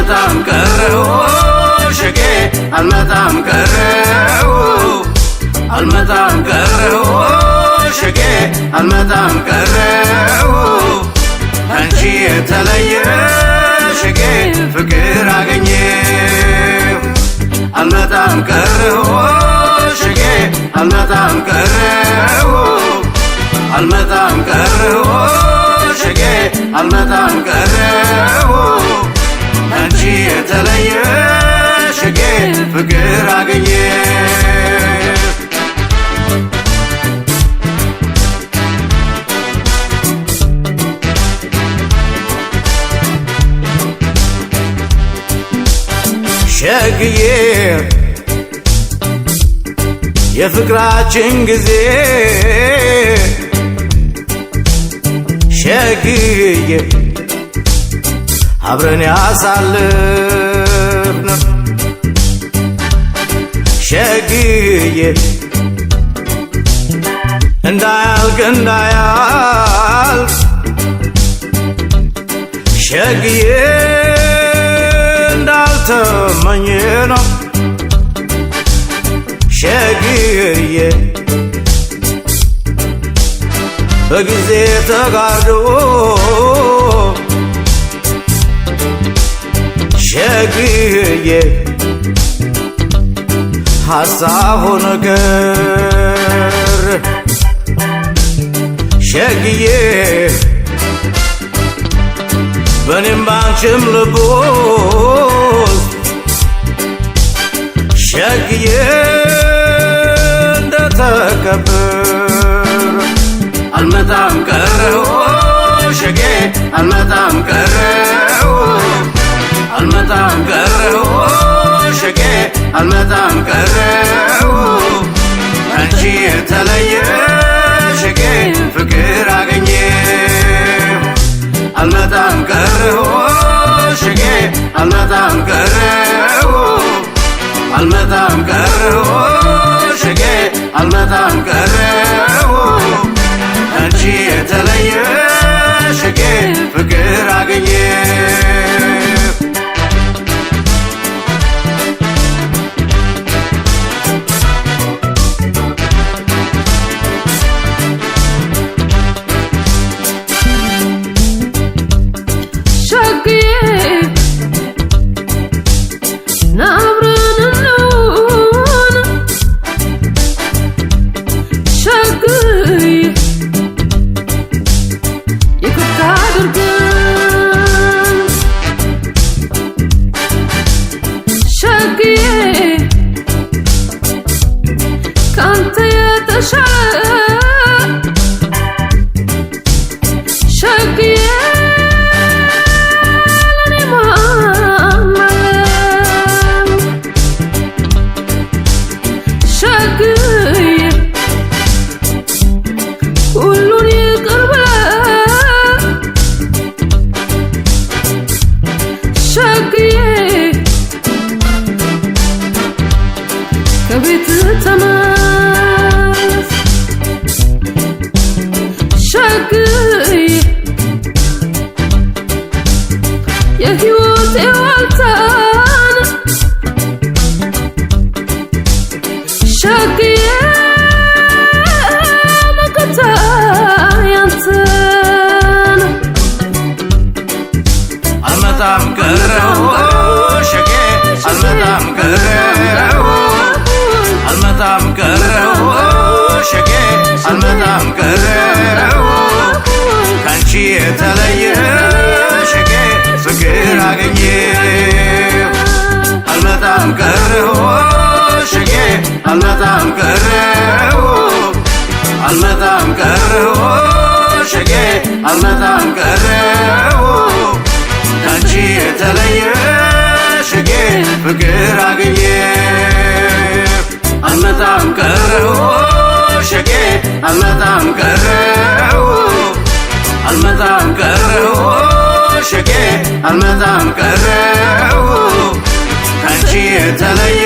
አልመጣም ቀረው ሸጌ አልመጣም ቀረው አልመጣም ቀረው ሸጌ አልመጣም ቀረው አንቺ የተለየ ሸጌ ፍቅር አገኘው አልመጣም ቀረው ሸጌ አልመጣም ቀረው አልመጣም ቀረው ሸጌ አልመጣም ቀረው አንቺ የተለየ ሸጌ ፍቅር አገኘው ሸግዬ የፍቅራችን ጊዜ ሸግዬ አብረን ያሳለፍነው ሸግዬ እንዳያልቅ ሸግዬ እንዳልተመኘ ነው ሸግዬ በጊዜ ተጋርዶ ሸግዬ ሐሳብ ሆነ ቀረ ሸግዬ በኔም ባንቺም ልብ ውስጥ ሸግዬ እንደተከበረ አልመጣም ቀረው ሸጌ አልመጣም ቀረው አልመጣም ቀረው ሸጌ አልመጣም ቀረው አንቺ የተለየ ሸጌ ፍቅር አገኘው አልመጣም ቀረው ሸጌ አልመጣም ቀረው አልመጣም ቀረው ሸጌ አልመጣም ቀረው አንቺ የተለየ ሸጌ ፍቅር አገኘው ከቤት ተመለስ ሸግዬ የሕይወቴ ዋልታ ሸግዬ መከታ ያንተ ነው አልመጣም ቀረው ሸጌ አልመጣም ቀረው አልመጣም ቀረው ሸጌ አልመጣም ቀረው ካንቺ የተለየ ሸጌ ፍቅር አገኘው አልመጣም ቀረው ሸጌ አልመጣም ቀረው አልመጣም ቀረው ሸጌ አልመጣም ቀረው ካንቺ የተለየ ሸጌ ፍቅር አገኘው አልመጣም ቀረው ሸጌ አልመጣም ቀረው አልመጣም ቀረው ሸጌ አልመጣም ቀረው ካንቺ የተለየ